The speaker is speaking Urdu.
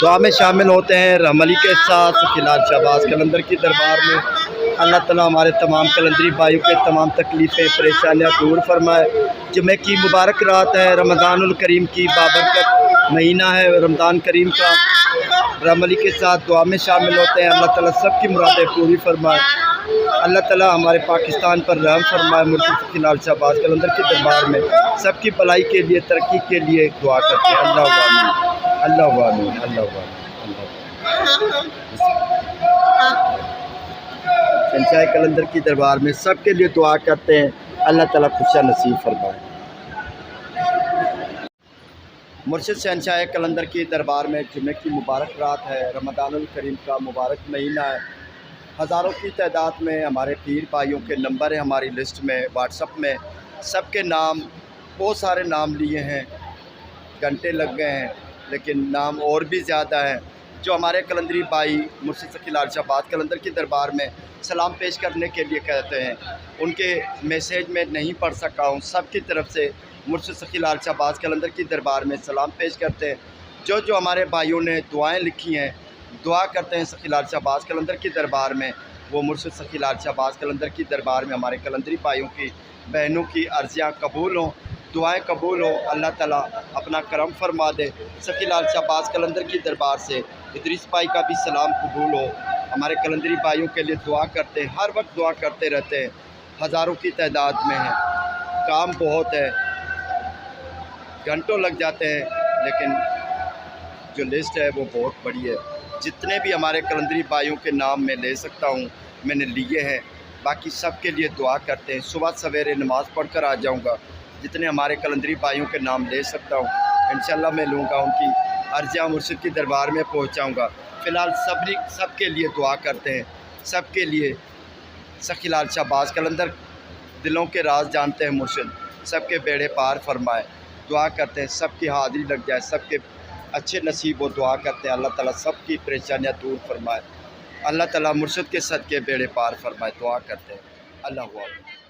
دعا میں شامل ہوتے ہیں رحملی کے ساتھ سخیلال شہباز قلندر کی دربار میں۔ اللہ تعالیٰ ہمارے تمام قلندری بھائیوں کے تمام تکلیفیں پریشانیاں دور فرمائے۔ جمعہ کی مبارک رات ہے، رمضان الکریم کی بابرکت مہینہ ہے رمضان کریم کا۔ رحملی کے ساتھ دعا میں شامل ہوتے ہیں، اللہ تعالیٰ سب کی مرادیں پوری فرمائے۔ اللہ تعالیٰ ہمارے پاکستان پر رحم فرمائے۔ مرشد سخیلال شہباز قلندر کے دربار میں سب کی بھلائی کے لیے، ترقی کے لیے دعا کرتے ہیں۔ اللہ آمین، اللہ آمین، اللہ آمین۔ شہنشاہ قلندر کی دربار میں سب کے لیے دعا کرتے ہیں، اللہ تعالیٰ خوشیاں نصیب فرمائے۔ مرشد شہنشاہ قلندر کی دربار میں جمعہ کی مبارک رات ہے، رمضان الکریم کا مبارک مہینہ ہے۔ ہزاروں کی تعداد میں ہمارے پیر بھائیوں کے نمبر ہیں ہماری لسٹ میں، واٹس اپ میں۔ سب کے نام، بہت سارے نام لیے ہیں، گھنٹے لگ گئے ہیں، لیکن نام اور بھی زیادہ ہیں جو ہمارے قلندری بھائی مرشد سخیلال شہباز قلندر کی دربار میں سلام پیش کرنے کے لیے کہتے ہیں۔ ان کے میسیج میں نہیں پڑھ سکا ہوں، سب کی طرف سے مرشد سخیلال شہباز قلندر کی دربار میں سلام پیش کرتے ہیں۔ جو ہمارے بھائیوں نے دعائیں لکھی ہیں، دعا کرتے ہیں سخیلال شہباز قلندر کی دربار میں، وہ مرشد سخیلال شہباز قلندر کی دربار میں ہمارے قلندری بھائیوں کی، بہنوں کی عرضیاں قبول ہوں، دعائیں قبول ہوں، اللہ تعالیٰ اپنا کرم فرما دے۔ سخیلال شہباز قلندر کی دربار سے ادریس بھائی کا بھی سلام قبول ہو۔ ہمارے قلندری بھائیوں کے لیے دعا کرتے ہیں، ہر وقت دعا کرتے رہتے ہیں، ہزاروں کی تعداد میں ہیں، کام بہت ہے، گھنٹوں لگ جاتے ہیں، لیکن جو لسٹ ہے وہ بہت بڑی ہے۔ جتنے بھی ہمارے قلندری بھائیوں کے نام میں لے سکتا ہوں میں نے لیے ہیں، باقی سب کے لیے دعا کرتے ہیں۔ صبح سویرے نماز پڑھ کر آ جاؤں گا، جتنے ہمارے قلندری بھائیوں کے نام لے سکتا ہوں انشاءاللہ میں لوں گا، ان کی عرضیاں مرشد کی دربار میں پہنچاؤں گا۔ فی الحال سب کے لیے دعا کرتے ہیں، سب کے لیے سخیلال شہباز قلندر دلوں کے راز جانتے ہیں مرشد، سب کے بیڑے پار فرمائے۔ دعا کرتے ہیں سب کی حاضری لگ جائے، سب کے اچھے نصیب و دعا کرتے ہیں اللہ تعالیٰ سب کی پریشانیاں دور فرمائے، اللہ تعالیٰ مرشد کے صدقے بیڑے پار فرمائے۔ دعا کرتے ہیں، اللہ حافظ۔